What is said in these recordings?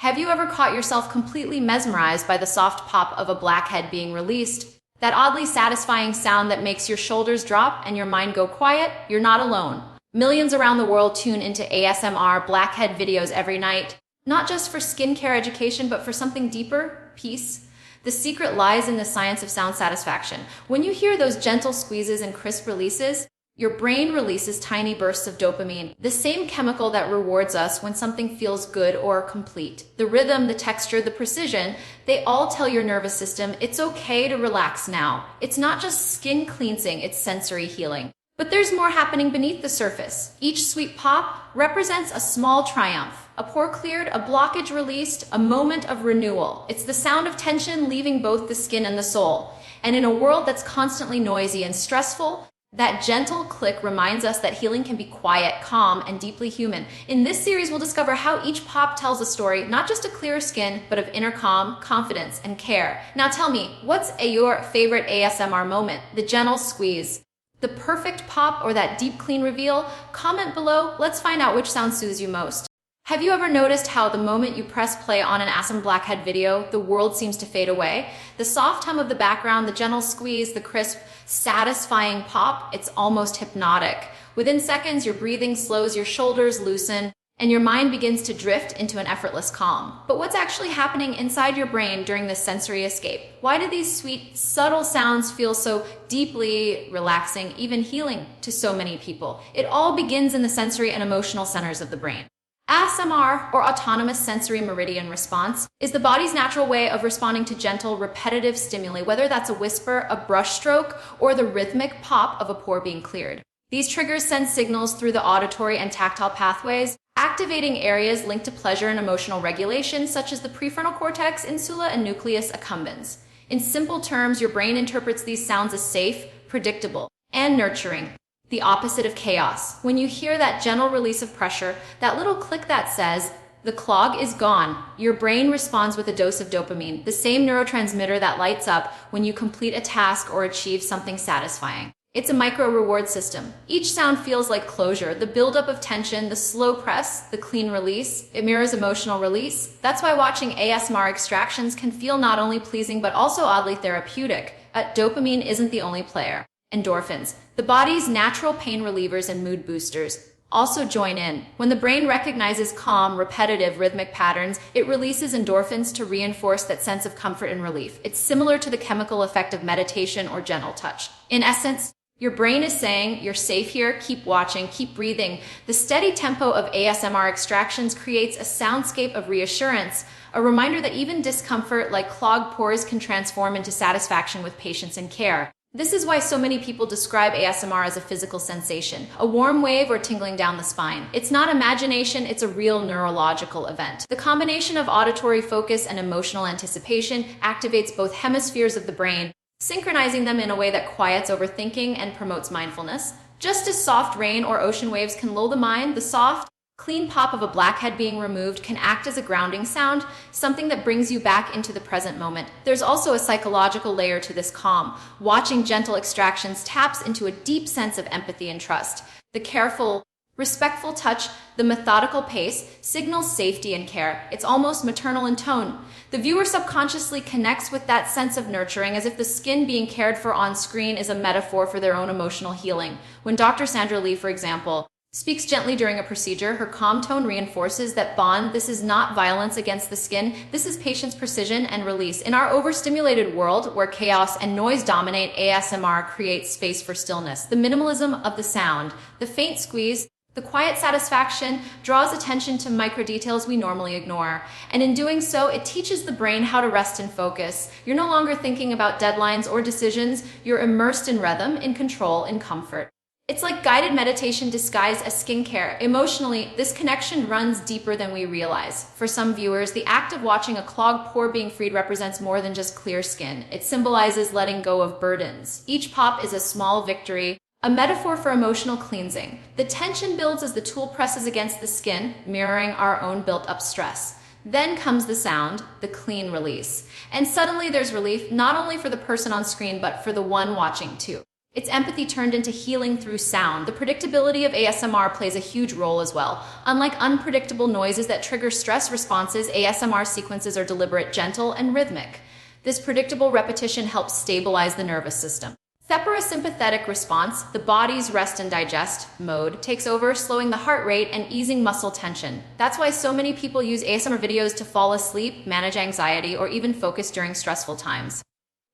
Have you ever caught yourself completely mesmerized by the soft pop of a blackhead being released? That oddly satisfying sound that makes your shoulders drop and your mind go quiet? You're not alone. Millions around the world tune into ASMR blackhead videos every night, not just for skincare education, but for something deeper, peace. The secret lies in the science of sound satisfaction. When you hear those gentle squeezes and crisp releases, your brain releases tiny bursts of dopamine, the same chemical that rewards us when something feels good or complete. The rhythm, the texture, the precision, they all tell your nervous system it's okay to relax now. It's not just skin cleansing, it's sensory healing. But there's more happening beneath the surface. Each sweet pop represents a small triumph. A pore cleared, a blockage released, a moment of renewal. It's the sound of tension leaving both the skin and the soul. And in a world that's constantly noisy and stressful, that gentle click reminds us that healing can be quiet, calm, and deeply human. In this series, we'll discover how each pop tells a story, not just of clearer skin, but of inner calm, confidence, and care. Now tell me, what's your favorite ASMR moment? The gentle squeeze, the perfect pop, or that deep clean reveal? Comment below. Let's find out which sound soothes you most. Have you ever noticed how the moment you press play on an ASMR blackhead video, the world seems to fade away? The soft hum of the background, the gentle squeeze, the crisp, satisfying pop, it's almost hypnotic. Within seconds, your breathing slows, your shoulders loosen, and your mind begins to drift into an effortless calm. But what's actually happening inside your brain during this sensory escape? Why do these sweet, subtle sounds feel so deeply relaxing, even healing to so many people? It all begins in the sensory and emotional centers of the brain. ASMR, or autonomous sensory meridian response, is the body's natural way of responding to gentle, repetitive stimuli, whether that's a whisper, a brush stroke, or the rhythmic pop of a pore being cleared. These triggers send signals through the auditory and tactile pathways, activating areas linked to pleasure and emotional regulation, such as the prefrontal cortex, insula, and nucleus accumbens. In simple terms, your brain interprets these sounds as safe, predictable, and nurturing. The opposite of chaos. When you hear that gentle release of pressure, that little click that says, the clog is gone, your brain responds with a dose of dopamine, the same neurotransmitter that lights up when you complete a task or achieve something satisfying. It's a micro reward system. Each sound feels like closure, the buildup of tension, the slow press, the clean release. It mirrors emotional release. That's why watching ASMR extractions can feel not only pleasing but also oddly therapeutic. Dopamine isn't the only player. Endorphins, the body's natural pain relievers and mood boosters, also join in. When the brain recognizes calm, repetitive, rhythmic patterns, it releases endorphins to reinforce that sense of comfort and relief. It's similar to the chemical effect of meditation or gentle touch. In essence, your brain is saying, you're safe here, keep watching, keep breathing. The steady tempo of ASMR extractions creates a soundscape of reassurance, a reminder that even discomfort like clogged pores can transform into satisfaction with patience and care. This is why so many people describe ASMR as a physical sensation, a warm wave or tingling down the spine. It's not imagination, it's a real neurological event. The combination of auditory focus and emotional anticipation activates both hemispheres of the brain, synchronizing them in a way that quiets overthinking and promotes mindfulness. Just as soft rain or ocean waves can lull the mind, the soft, clean pop of a blackhead being removed can act as a grounding sound, something that brings you back into the present moment. There's also a psychological layer to this calm. Watching gentle extractions taps into a deep sense of empathy and trust. The careful, respectful touch, the methodical pace, signals safety and care. It's almost maternal in tone. The viewer subconsciously connects with that sense of nurturing, as if the skin being cared for on screen is a metaphor for their own emotional healing. When Dr. Sandra Lee, for example, speaks gently during a procedure, her calm tone reinforces that bond. This is not violence against the skin. This is patience, precision, and release. In our overstimulated world, where chaos and noise dominate, ASMR creates space for stillness. The minimalism of the sound, the faint squeeze, the quiet satisfaction draws attention to micro details we normally ignore. And in doing so, it teaches the brain how to rest and focus. You're no longer thinking about deadlines or decisions. You're immersed in rhythm, in control, in comfort. It's like guided meditation disguised as skincare. Emotionally, this connection runs deeper than we realize. For some viewers, the act of watching a clogged pore being freed represents more than just clear skin. It symbolizes letting go of burdens. Each pop is a small victory, a metaphor for emotional cleansing. The tension builds as the tool presses against the skin, mirroring our own built-up stress. Then comes the sound, the clean release. And suddenly there's relief, not only for the person on screen, but for the one watching too. It's empathy turned into healing through sound. The predictability of ASMR plays a huge role as well. Unlike unpredictable noises that trigger stress responses, ASMR sequences are deliberate, gentle, and rhythmic. This predictable repetition helps stabilize the nervous system. The parasympathetic response, the body's rest and digest mode, takes over, slowing the heart rate and easing muscle tension. That's why so many people use ASMR videos to fall asleep, manage anxiety, or even focus during stressful times.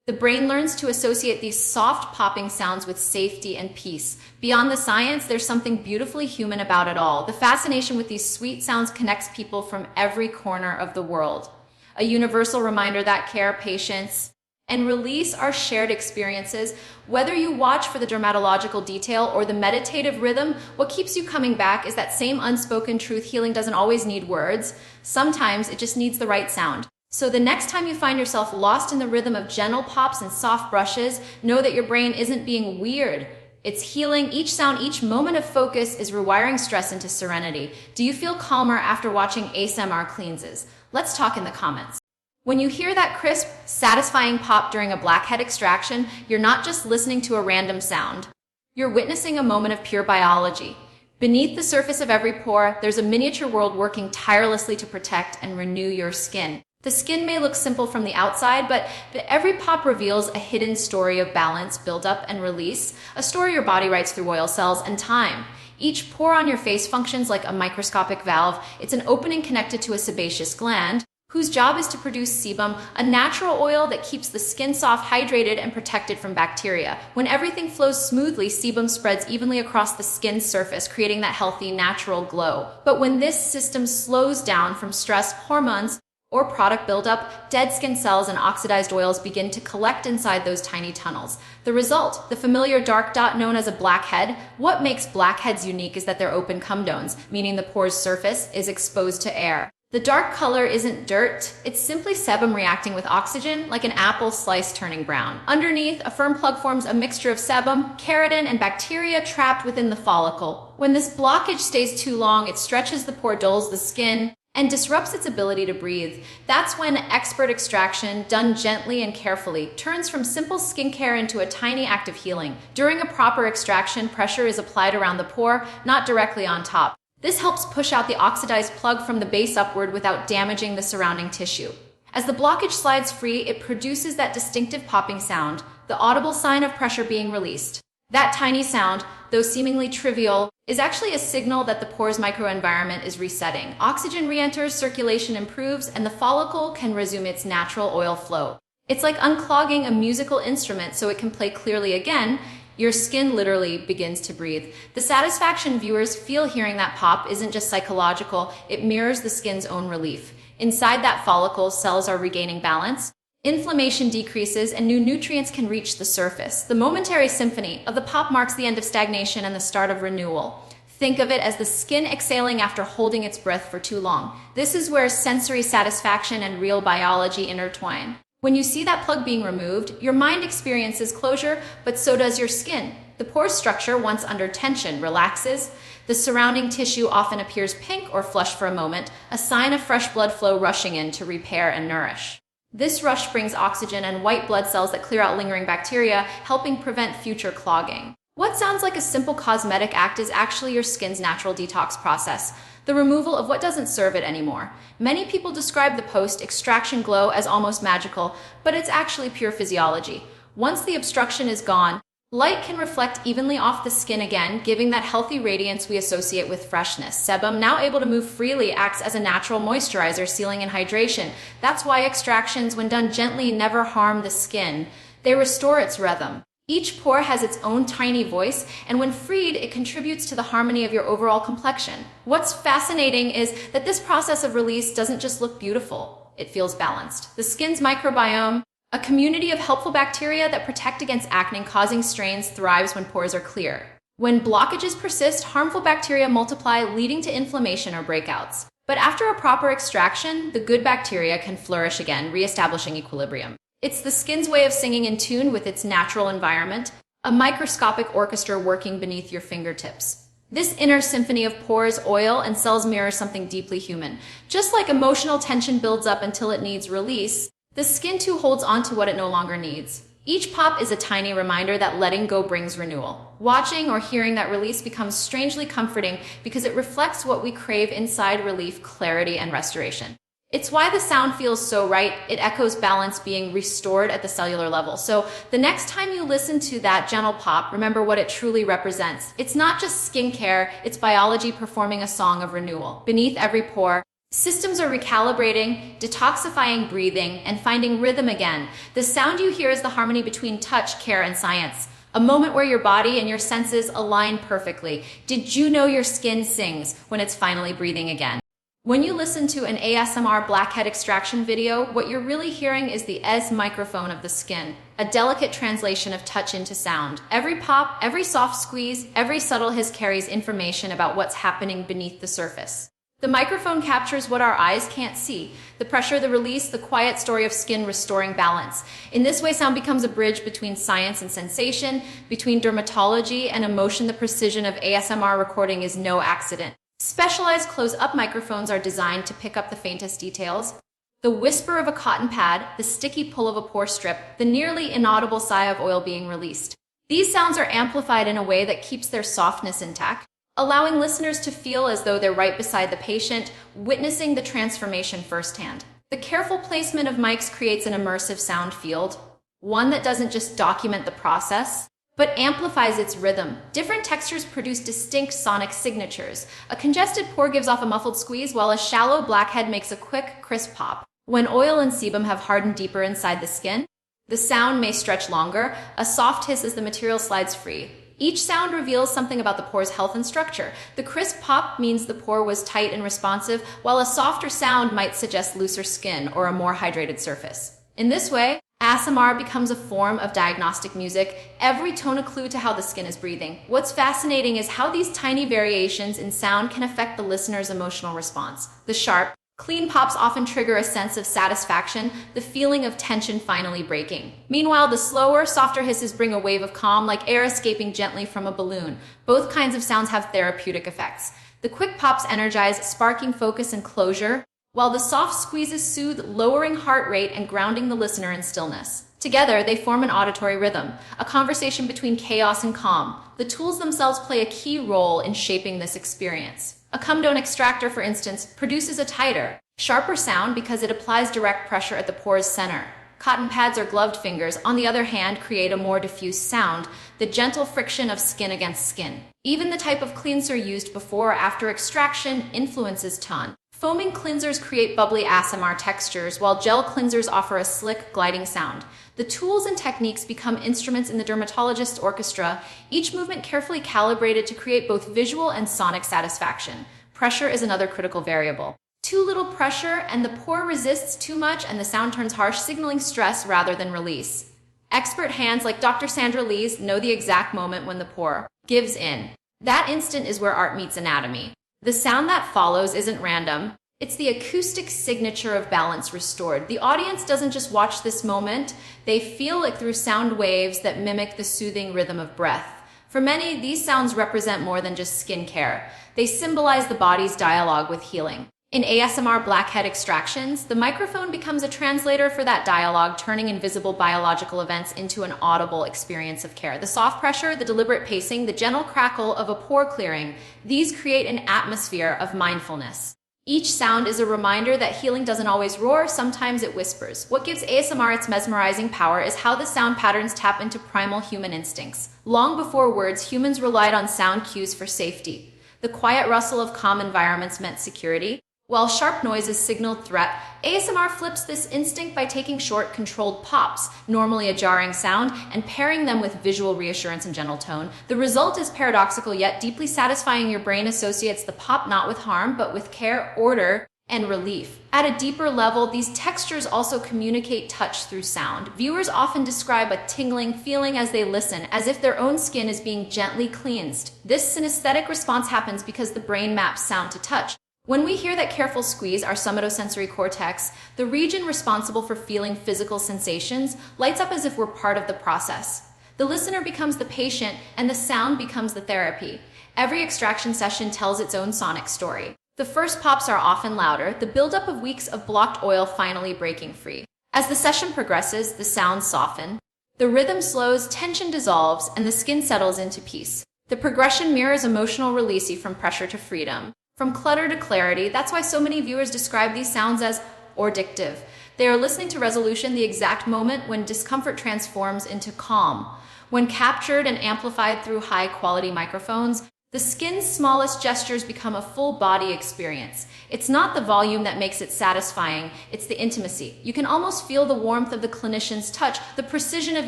The brain learns to associate these soft popping sounds with safety and peace. Beyond the science, there's something beautifully human about it all. The fascination with these sweet sounds connects people from every corner of the world. A universal reminder that care, patience, and release are shared experiences. Whether you watch for the dramatological detail or the meditative rhythm, what keeps you coming back is that same unspoken truth: healing doesn't always need words. Sometimes it just needs the right sound. So the next time you find yourself lost in the rhythm of gentle pops and soft brushes, know that your brain isn't being weird. It's healing. Each sound, each moment of focus is rewiring stress into serenity. Do you feel calmer after watching ASMR cleanses? Let's talk in the comments. When you hear that crisp, satisfying pop during a blackhead extraction, you're not just listening to a random sound. You're witnessing a moment of pure biology. Beneath the surface of every pore, there's a miniature world working tirelessly to protect and renew your skin. The skin may look simple from the outside, but every pop reveals a hidden story of balance, buildup, and release, a story your body writes through oil cells and time. Each pore on your face functions like a microscopic valve. It's an opening connected to a sebaceous gland, whose job is to produce sebum, a natural oil that keeps the skin soft, hydrated, and protected from bacteria. When everything flows smoothly, sebum spreads evenly across the skin's surface, creating that healthy, natural glow. But when this system slows down from stress, hormones, or product buildup, dead skin cells and oxidized oils begin to collect inside those tiny tunnels. The result, the familiar dark dot known as a blackhead. What makes blackheads unique is that they're open comedones, meaning the pore's surface is exposed to air. The dark color isn't dirt, it's simply sebum reacting with oxygen, like an apple slice turning brown. Underneath, a firm plug forms a mixture of sebum, keratin, and bacteria trapped within the follicle. When this blockage stays too long, it stretches the pore, dulls the skin, and disrupts its ability to breathe. That's when expert extraction, done gently and carefully, turns from simple skincare into a tiny act of healing. During a proper extraction, pressure is applied around the pore, not directly on top. This helps push out the oxidized plug from the base upward without damaging the surrounding tissue. As the blockage slides free, it produces that distinctive popping sound, the audible sign of pressure being released. That tiny sound, though seemingly trivial, is actually a signal that the pore's microenvironment is resetting. Oxygen re-enters, circulation improves, and the follicle can resume its natural oil flow. It's like unclogging a musical instrument so it can play clearly again. Your skin literally begins to breathe. The satisfaction viewers feel hearing that pop isn't just psychological, it mirrors the skin's own relief. Inside that follicle, cells are regaining balance. Inflammation decreases and new nutrients can reach the surface. The momentary symphony of the pop marks the end of stagnation and the start of renewal. Think of it as the skin exhaling after holding its breath for too long. This is where sensory satisfaction and real biology intertwine. When you see that plug being removed, your mind experiences closure, but so does your skin. The pore structure, once under tension, relaxes. The surrounding tissue often appears pink or flushed for a moment, a sign of fresh blood flow rushing in to repair and nourish. This rush brings oxygen and white blood cells that clear out lingering bacteria, helping prevent future clogging. What sounds like a simple cosmetic act is actually your skin's natural detox process, the removal of what doesn't serve it anymore. Many people describe the post-extraction glow as almost magical, but it's actually pure physiology. Once the obstruction is gone, light can reflect evenly off the skin again, giving that healthy radiance we associate with freshness. Sebum, now able to move freely, acts as a natural moisturizer, sealing in hydration. That's why extractions, when done gently, never harm the skin. They restore its rhythm. Each pore has its own tiny voice, and when freed, it contributes to the harmony of your overall complexion. What's fascinating is that this process of release doesn't just look beautiful, it feels balanced. The skin's microbiome, a community of helpful bacteria that protect against acne-causing strains, thrives when pores are clear. When blockages persist, harmful bacteria multiply, leading to inflammation or breakouts. But after a proper extraction, the good bacteria can flourish again, reestablishing equilibrium. It's the skin's way of singing in tune with its natural environment, a microscopic orchestra working beneath your fingertips. This inner symphony of pores, oil, and cells mirrors something deeply human. Just like emotional tension builds up until it needs release, the skin too holds on to what it no longer needs. Each pop is a tiny reminder that letting go brings renewal. Watching or hearing that release becomes strangely comforting because it reflects what we crave inside: relief, clarity, and restoration. It's why the sound feels so right. It echoes balance being restored at the cellular level. So the next time you listen to that gentle pop, remember what it truly represents. It's not just skincare, it's biology performing a song of renewal. Beneath every pore, systems are recalibrating, detoxifying, breathing, and finding rhythm again. The sound you hear is the harmony between touch, care, and science. A moment where your body and your senses align perfectly. Did you know your skin sings when it's finally breathing again? When you listen to an ASMR blackhead extraction video, what you're really hearing is the microphone of the skin, a delicate translation of touch into sound. Every pop, every soft squeeze, every subtle hiss carries information about what's happening beneath the surface. The microphone captures what our eyes can't see: the pressure, the release, the quiet story of skin restoring balance. In this way, sound becomes a bridge between science and sensation, between dermatology and emotion. The precision of ASMR recording is no accident. Specialized close-up microphones are designed to pick up the faintest details: the whisper of a cotton pad, the sticky pull of a pore strip, the nearly inaudible sigh of oil being released. These sounds are amplified in a way that keeps their softness intact, allowing listeners to feel as though they're right beside the patient, witnessing the transformation firsthand. The careful placement of mics creates an immersive sound field, one that doesn't just document the process, but amplifies its rhythm. Different textures produce distinct sonic signatures. A congested pore gives off a muffled squeeze, while a shallow blackhead makes a quick, crisp pop. When oil and sebum have hardened deeper inside the skin, the sound may stretch longer, a soft hiss as the material slides free. Each sound reveals something about the pore's health and structure. The crisp pop means the pore was tight and responsive, while a softer sound might suggest looser skin or a more hydrated surface. In this way, ASMR becomes a form of diagnostic music, every tone a clue to how the skin is breathing. What's fascinating is how these tiny variations in sound can affect the listener's emotional response. The sharp, clean pops often trigger a sense of satisfaction, the feeling of tension finally breaking. Meanwhile, the slower, softer hisses bring a wave of calm, like air escaping gently from a balloon. Both kinds of sounds have therapeutic effects. The quick pops energize, sparking focus and closure, while the soft squeezes soothe, lowering heart rate and grounding the listener in stillness. Together, they form an auditory rhythm, a conversation between chaos and calm. The tools themselves play a key role in shaping this experience. A comedone extractor, for instance, produces a tighter, sharper sound because it applies direct pressure at the pore's center. Cotton pads or gloved fingers, on the other hand, create a more diffuse sound, the gentle friction of skin against skin. Even the type of cleanser used before or after extraction influences tone. Foaming cleansers create bubbly ASMR textures, while gel cleansers offer a slick, gliding sound. The tools and techniques become instruments in the dermatologist's orchestra, each movement carefully calibrated to create both visual and sonic satisfaction. Pressure is another critical variable. Too little pressure and the pore resists too much and the sound turns harsh, signaling stress rather than release. Expert hands like Dr. Sandra Lee's know the exact moment when the pore gives in. That instant is where art meets anatomy. The sound that follows isn't random. It's the acoustic signature of balance restored. The audience doesn't just watch this moment, they feel it through sound waves that mimic the soothing rhythm of breath. For many, these sounds represent more than just skincare. They symbolize the body's dialogue with healing. In ASMR blackhead extractions, the microphone becomes a translator for that dialogue, turning invisible biological events into an audible experience of care. The soft pressure, the deliberate pacing, the gentle crackle of a pore clearing, these create an atmosphere of mindfulness. Each sound is a reminder that healing doesn't always roar, sometimes it whispers. What gives ASMR its mesmerizing power is how the sound patterns tap into primal human instincts. Long before words, humans relied on sound cues for safety. The quiet rustle of calm environments meant security, while sharp noises signaled threat. ASMR flips this instinct by taking short, controlled pops, normally a jarring sound, and pairing them with visual reassurance and gentle tone. The result is paradoxical yet deeply satisfying. Your brain associates the pop not with harm, but with care, order, and relief. At a deeper level, these textures also communicate touch through sound. Viewers often describe a tingling feeling as they listen, as if their own skin is being gently cleansed. This synesthetic response happens because the brain maps sound to touch. When we hear that careful squeeze, our somatosensory cortex, the region responsible for feeling physical sensations, lights up as if we're part of the process. The listener becomes the patient, and the sound becomes the therapy. Every extraction session tells its own sonic story. The first pops are often louder, the buildup of weeks of blocked oil finally breaking free. As the session progresses, the sounds soften. The rhythm slows, tension dissolves, and the skin settles into peace. The progression mirrors emotional release from pressure to freedom, from clutter to clarity. That's why so many viewers describe these sounds as addictive. They are listening to resolution, the exact moment when discomfort transforms into calm. When captured and amplified through high-quality microphones, the skin's smallest gestures become a full-body experience. It's not the volume that makes it satisfying, it's the intimacy. You can almost feel the warmth of the clinician's touch, the precision of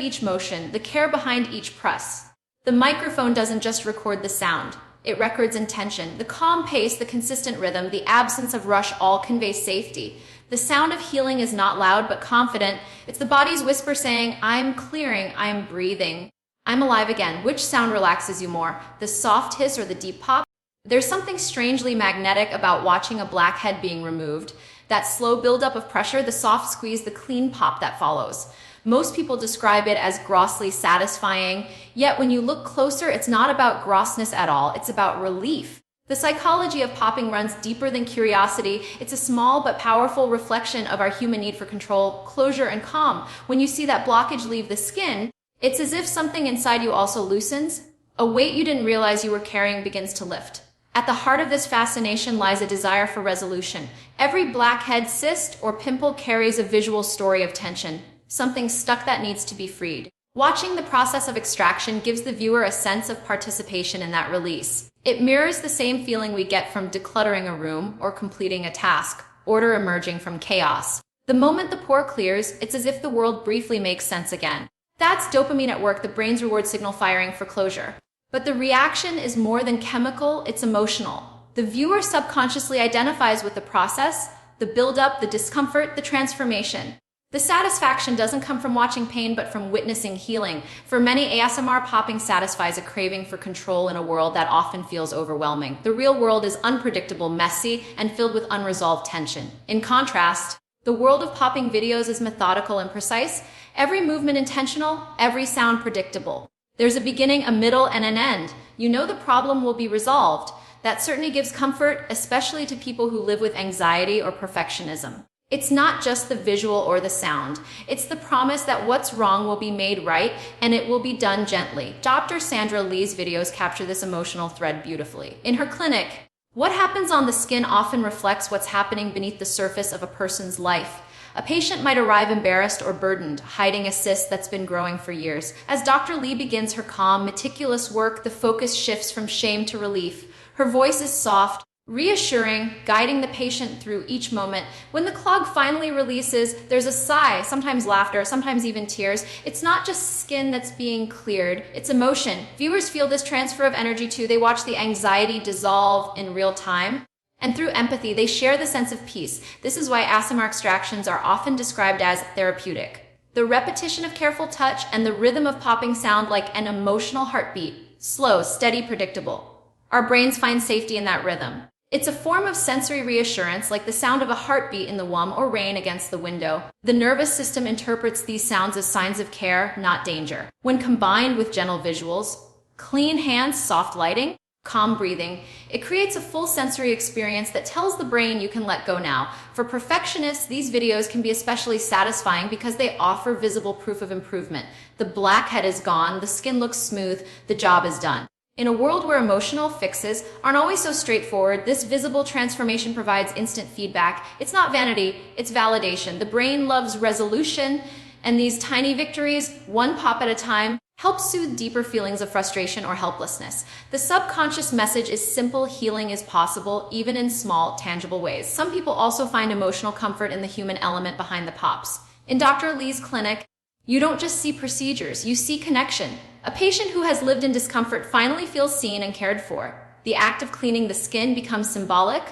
each motion, the care behind each press. The microphone doesn't just record the sound. It records intention. The calm pace, the consistent rhythm, the absence of rush all convey safety. The sound of healing is not loud but confident. It's the body's whisper saying, I'm clearing, I'm breathing, I'm alive again. Which sound relaxes you more, the soft hiss or the deep pop? There's something strangely magnetic about watching a blackhead being removed. That slow buildup of pressure, the soft squeeze, the clean pop that follows. Most people describe it as grossly satisfying, yet when you look closer, it's not about grossness at all, it's about relief. The psychology of popping runs deeper than curiosity. It's a small but powerful reflection of our human need for control, closure, and calm. When you see that blockage leave the skin, it's as if something inside you also loosens. A weight you didn't realize you were carrying begins to lift. At the heart of this fascination lies a desire for resolution. Every blackhead, cyst, or pimple carries a visual story of tension, something stuck that needs to be freed. Watching the process of extraction gives the viewer a sense of participation in that release. It mirrors the same feeling we get from decluttering a room or completing a task, order emerging from chaos. The moment the pore clears, it's as if the world briefly makes sense again. That's dopamine at work, the brain's reward signal firing for closure. But the reaction is more than chemical, it's emotional. The viewer subconsciously identifies with the process, the buildup, the discomfort, the transformation. The satisfaction doesn't come from watching pain, but from witnessing healing. For many, ASMR popping satisfies a craving for control in a world that often feels overwhelming. The real world is unpredictable, messy, and filled with unresolved tension. In contrast, the world of popping videos is methodical and precise. Every movement intentional, every sound predictable. There's a beginning, a middle, and an end. You know the problem will be resolved. That certainly gives comfort, especially to people who live with anxiety or perfectionism. It's not just the visual or the sound. It's the promise that what's wrong will be made right, and it will be done gently. Dr. Sandra Lee's videos capture this emotional thread beautifully. In her clinic, what happens on the skin often reflects what's happening beneath the surface of a person's life. A patient might arrive embarrassed or burdened, hiding a cyst that's been growing for years. As Dr. Lee begins her calm, meticulous work, the focus shifts from shame to relief. Her voice is soft, reassuring, guiding the patient through each moment. When the clog finally releases, there's a sigh, sometimes laughter, sometimes even tears. It's not just skin that's being cleared, it's emotion. Viewers feel this transfer of energy too. They watch the anxiety dissolve in real time. And through empathy, they share the sense of peace. This is why ASMR extractions are often described as therapeutic. The repetition of careful touch and the rhythm of popping sound like an emotional heartbeat. Slow, steady, predictable. Our brains find safety in that rhythm. It's a form of sensory reassurance, like the sound of a heartbeat in the womb or rain against the window. The nervous system interprets these sounds as signs of care, not danger. When combined with gentle visuals, clean hands, soft lighting, calm breathing, it creates a full sensory experience that tells the brain you can let go now. For perfectionists, these videos can be especially satisfying because they offer visible proof of improvement. The blackhead is gone, the skin looks smooth, the job is done. In a world where emotional fixes aren't always so straightforward, this visible transformation provides instant feedback. It's not vanity, it's validation. The brain loves resolution, and these tiny victories, one pop at a time, help soothe deeper feelings of frustration or helplessness. The subconscious message is simple: healing is possible, even in small, tangible ways. Some people also find emotional comfort in the human element behind the pops. In Dr. Lee's clinic, you don't just see procedures, you see connection. A patient who has lived in discomfort finally feels seen and cared for. The act of cleaning the skin becomes symbolic,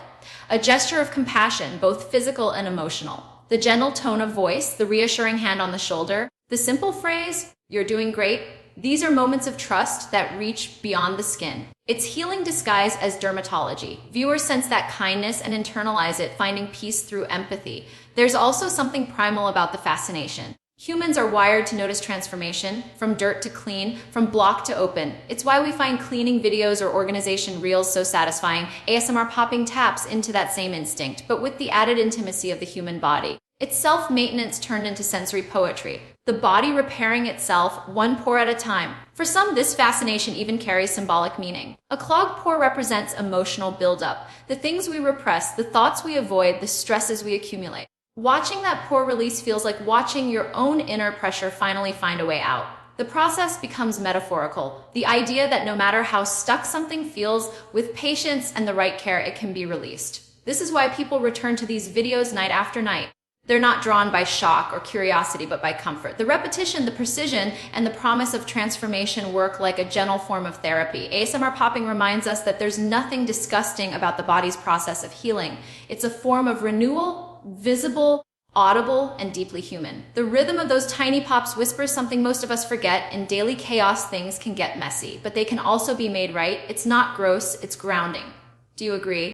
a gesture of compassion, both physical and emotional. The gentle tone of voice, the reassuring hand on the shoulder, the simple phrase, "You're doing great," these are moments of trust that reach beyond the skin. It's healing disguised as dermatology. Viewers sense that kindness and internalize it, finding peace through empathy. There's also something primal about the fascination. Humans are wired to notice transformation, from dirt to clean, from blocked to open. It's why we find cleaning videos or organization reels so satisfying. ASMR popping taps into that same instinct, but with the added intimacy of the human body. It's self-maintenance turned into sensory poetry, the body repairing itself one pore at a time. For some, this fascination even carries symbolic meaning. A clogged pore represents emotional buildup, the things we repress, the thoughts we avoid, the stresses we accumulate. Watching that pore release feels like watching your own inner pressure finally find a way out. The process becomes metaphorical, the idea that no matter how stuck something feels, with patience and the right care, it can be released. This is why people return to these videos night after night. They're not drawn by shock or curiosity, but by comfort. The repetition, the precision, and the promise of transformation work like a gentle form of therapy. ASMR popping reminds us that there's nothing disgusting about the body's process of healing. It's a form of renewal, visible, audible, and deeply human. The rhythm of those tiny pops whispers something most of us forget. In daily chaos, things can get messy, but they can also be made right. It's not gross, it's grounding. Do you agree?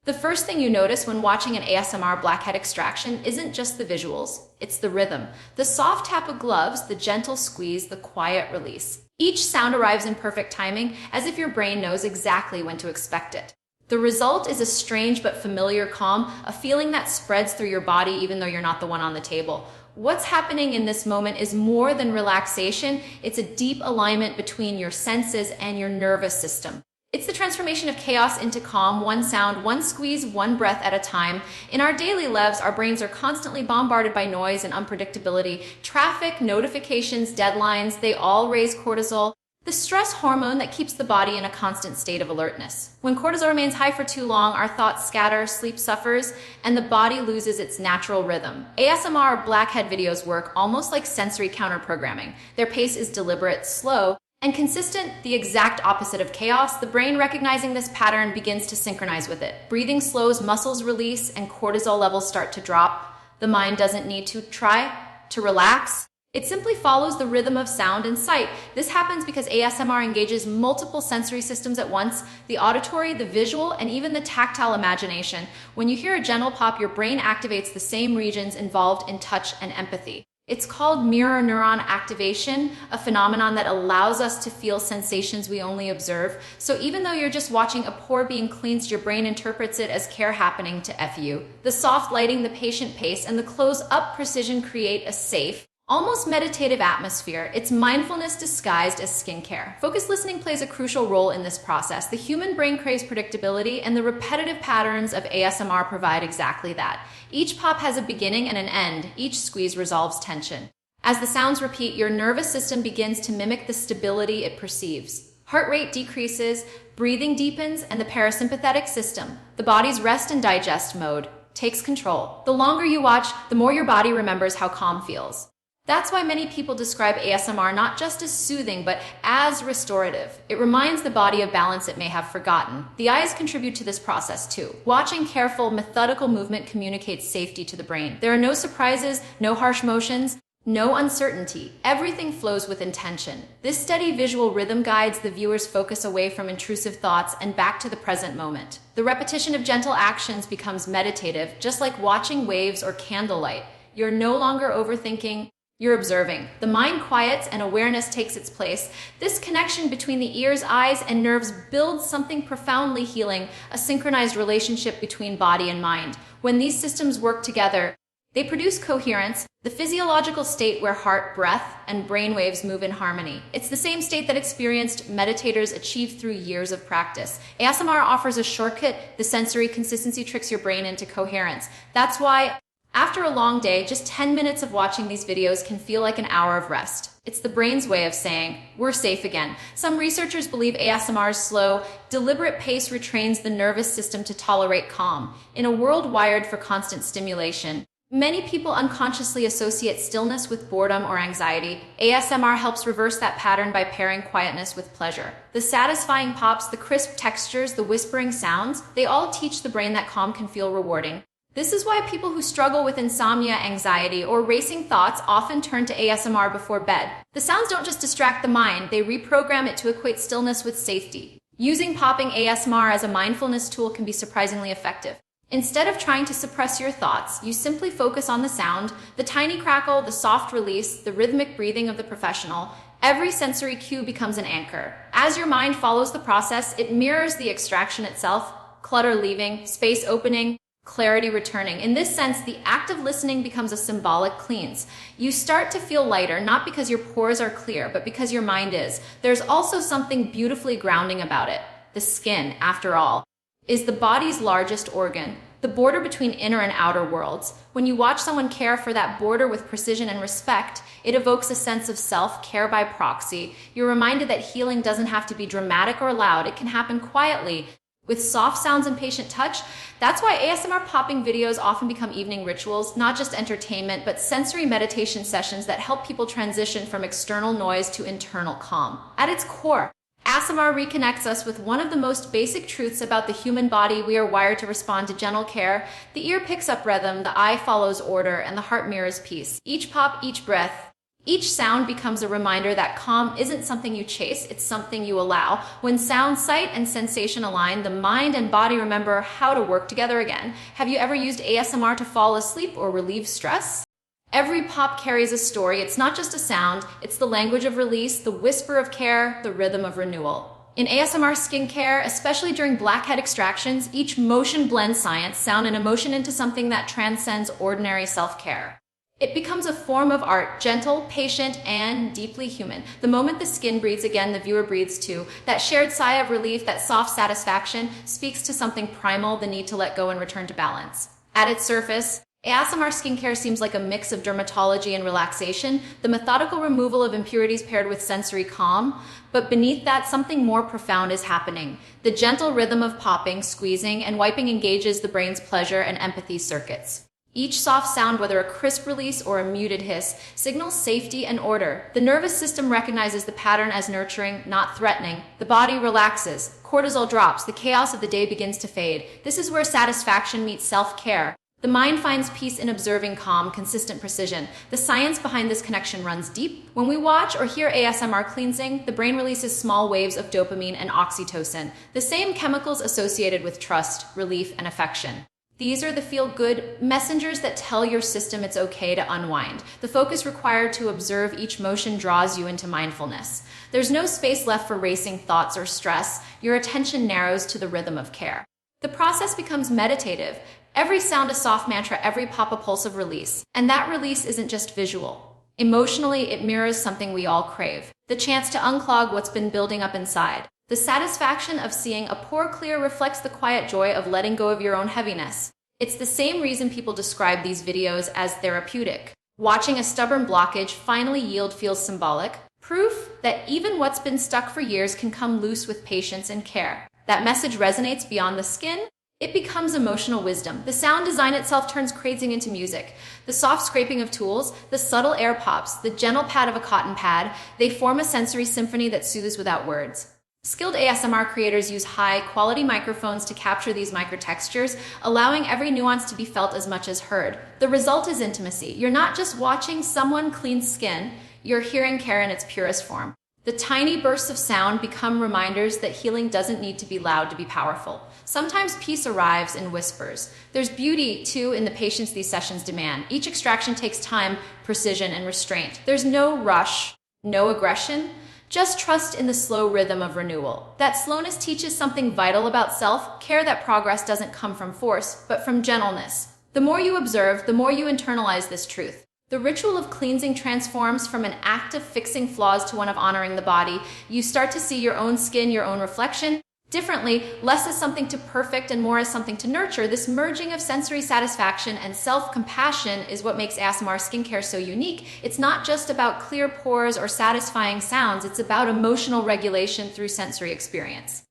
The first thing you notice when watching an ASMR blackhead extraction isn't just the visuals, it's the rhythm. The soft tap of gloves, the gentle squeeze, the quiet release. Each sound arrives in perfect timing, as if your brain knows exactly when to expect it. The result is a strange but familiar calm, a feeling that spreads through your body even though you're not the one on the table. What's happening in this moment is more than relaxation, it's a deep alignment between your senses and your nervous system. It's the transformation of chaos into calm, one sound, one squeeze, one breath at a time. In our daily lives, our brains are constantly bombarded by noise and unpredictability. Traffic, notifications, deadlines, they all raise cortisol, the stress hormone that keeps the body in a constant state of alertness. When cortisol remains high for too long, our thoughts scatter, sleep suffers, and the body loses its natural rhythm. ASMR blackhead videos work almost like sensory counter-programming. Their pace is deliberate, slow, and consistent, the exact opposite of chaos. The brain, recognizing this pattern, begins to synchronize with it. Breathing slows, muscles release, and cortisol levels start to drop. The mind doesn't need to try to relax. It simply follows the rhythm of sound and sight. This happens because ASMR engages multiple sensory systems at once, the auditory, the visual, and even the tactile imagination. When you hear a gentle pop, your brain activates the same regions involved in touch and empathy. It's called mirror neuron activation, a phenomenon that allows us to feel sensations we only observe. So even though you're just watching a pore being cleansed, your brain interprets it as care happening to F you. The soft lighting, the patient pace, and the close-up precision create a safe, almost meditative atmosphere. It's mindfulness disguised as skincare. Focused listening plays a crucial role in this process. The human brain craves predictability, and the repetitive patterns of ASMR provide exactly that. Each pop has a beginning and an end. Each squeeze resolves tension. As the sounds repeat, your nervous system begins to mimic the stability it perceives. Heart rate decreases, breathing deepens, and the parasympathetic system, the body's rest and digest mode, takes control. The longer you watch, the more your body remembers how calm feels. That's why many people describe ASMR not just as soothing, but as restorative. It reminds the body of balance it may have forgotten. The eyes contribute to this process too. Watching careful, methodical movement communicates safety to the brain. There are no surprises, no harsh motions, no uncertainty. Everything flows with intention. This steady visual rhythm guides the viewer's focus away from intrusive thoughts and back to the present moment. The repetition of gentle actions becomes meditative, just like watching waves or candlelight. You're no longer overthinking, you're observing. The mind quiets and awareness takes its place. This connection between the ears, eyes, and nerves builds something profoundly healing, a synchronized relationship between body and mind. When these systems work together, they produce coherence, the physiological state where heart, breath, and brain waves move in harmony. It's the same state that experienced meditators achieve through years of practice. ASMR offers a shortcut. The sensory consistency tricks your brain into coherence. That's why after a long day, just 10 minutes of watching these videos can feel like an hour of rest. It's the brain's way of saying, we're safe again. Some researchers believe ASMR's slow, deliberate pace retrains the nervous system to tolerate calm. In a world wired for constant stimulation, many people unconsciously associate stillness with boredom or anxiety. ASMR helps reverse that pattern by pairing quietness with pleasure. The satisfying pops, the crisp textures, the whispering sounds, they all teach the brain that calm can feel rewarding. This is why people who struggle with insomnia, anxiety, or racing thoughts often turn to ASMR before bed. The sounds don't just distract the mind, they reprogram it to equate stillness with safety. Using popping ASMR as a mindfulness tool can be surprisingly effective. Instead of trying to suppress your thoughts, you simply focus on the sound, the tiny crackle, the soft release, the rhythmic breathing of the professional. Every sensory cue becomes an anchor. As your mind follows the process, it mirrors the extraction itself, clutter leaving, space opening, clarity returning. In this sense, the act of listening becomes a symbolic cleanse. You start to feel lighter, not because your pores are clear, but because your mind is. There's also something beautifully grounding about it. The skin, after all, is the body's largest organ, the border between inner and outer worlds. When you watch someone care for that border with precision and respect, it evokes a sense of self-care by proxy. You're reminded that healing doesn't have to be dramatic or loud. It can happen quietly, with soft sounds and patient touch. That's why ASMR popping videos often become evening rituals, not just entertainment, but sensory meditation sessions that help people transition from external noise to internal calm. At its core, ASMR reconnects us with one of the most basic truths about the human body. We are wired to respond to gentle care. The ear picks up rhythm, the eye follows order, and the heart mirrors peace. Each pop, each breath, each sound becomes a reminder that calm isn't something you chase, it's something you allow. When sound, sight, and sensation align, the mind and body remember how to work together again. Have you ever used ASMR to fall asleep or relieve stress? Every pop carries a story. It's not just a sound, it's the language of release, the whisper of care, the rhythm of renewal. In ASMR skincare, especially during blackhead extractions, each motion blends science, sound, and emotion into something that transcends ordinary self-care. It becomes a form of art, gentle, patient, and deeply human. The moment the skin breathes again, the viewer breathes too. That shared sigh of relief, that soft satisfaction, speaks to something primal, the need to let go and return to balance. At its surface, ASMR skincare seems like a mix of dermatology and relaxation, the methodical removal of impurities paired with sensory calm. But beneath that, something more profound is happening. The gentle rhythm of popping, squeezing, and wiping engages the brain's pleasure and empathy circuits. Each soft sound, whether a crisp release or a muted hiss, signals safety and order. The nervous system recognizes the pattern as nurturing, not threatening. The body relaxes. Cortisol drops. The chaos of the day begins to fade. This is where satisfaction meets self-care. The mind finds peace in observing calm, consistent precision. The science behind this connection runs deep. When we watch or hear ASMR cleansing, the brain releases small waves of dopamine and oxytocin, the same chemicals associated with trust, relief, and affection. These are the feel-good messengers that tell your system it's okay to unwind. The focus required to observe each motion draws you into mindfulness. There's no space left for racing thoughts or stress. Your attention narrows to the rhythm of care. The process becomes meditative. Every sound a soft mantra, every pop a pulse of release. And that release isn't just visual. Emotionally, it mirrors something we all crave. The chance to unclog what's been building up inside. The satisfaction of seeing a pore clear reflects the quiet joy of letting go of your own heaviness. It's the same reason people describe these videos as therapeutic. Watching a stubborn blockage finally yield feels symbolic, proof that even what's been stuck for years can come loose with patience and care. That message resonates beyond the skin. It becomes emotional wisdom. The sound design itself turns crazing into music. The soft scraping of tools, the subtle air pops, the gentle pat of a cotton pad, they form a sensory symphony that soothes without words. Skilled ASMR creators use high-quality microphones to capture these microtextures, allowing every nuance to be felt as much as heard. The result is intimacy. You're not just watching someone clean skin, you're hearing care in its purest form. The tiny bursts of sound become reminders that healing doesn't need to be loud to be powerful. Sometimes peace arrives in whispers. There's beauty, too, in the patience these sessions demand. Each extraction takes time, precision, and restraint. There's no rush, no aggression. Just trust in the slow rhythm of renewal. That slowness teaches something vital about self-care, that progress doesn't come from force, but from gentleness. The more you observe, the more you internalize this truth. The ritual of cleansing transforms from an act of fixing flaws to one of honoring the body. You start to see your own skin, your own reflection, differently, less as something to perfect and more as something to nurture. This merging of sensory satisfaction and self-compassion is what makes ASMR skincare so unique. It's not just about clear pores or satisfying sounds, it's about emotional regulation through sensory experience.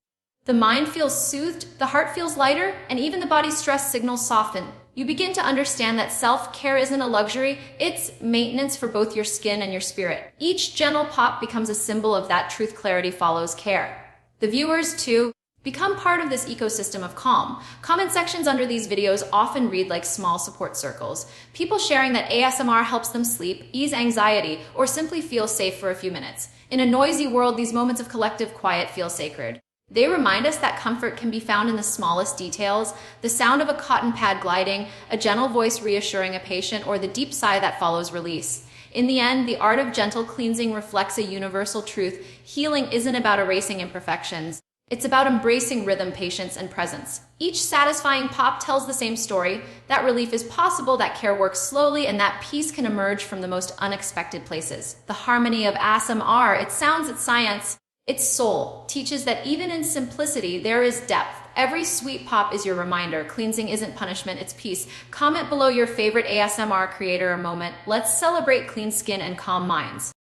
The mind feels soothed, the heart feels lighter, and even the body's stress signals soften. You begin to understand that self-care isn't a luxury, it's maintenance for both your skin and your spirit. Each gentle pop becomes a symbol of that truth. Clarity follows care. The viewers, too, become part of this ecosystem of calm. Comment sections under these videos often read like small support circles. People sharing that ASMR helps them sleep, ease anxiety, or simply feel safe for a few minutes. In a noisy world, these moments of collective quiet feel sacred. They remind us that comfort can be found in the smallest details, the sound of a cotton pad gliding, a gentle voice reassuring a patient, or the deep sigh that follows release. In the end, the art of gentle cleansing reflects a universal truth. Healing isn't about erasing imperfections. It's about embracing rhythm, patience, and presence. Each satisfying pop tells the same story, that relief is possible, that care works slowly, and that peace can emerge from the most unexpected places. The harmony of ASMR, its sounds, its science, its soul, teaches that even in simplicity there is depth. Every sweet pop is your reminder. Cleansing isn't punishment, it's peace. Comment below your favorite ASMR creator or moment. Let's celebrate clean skin and calm minds.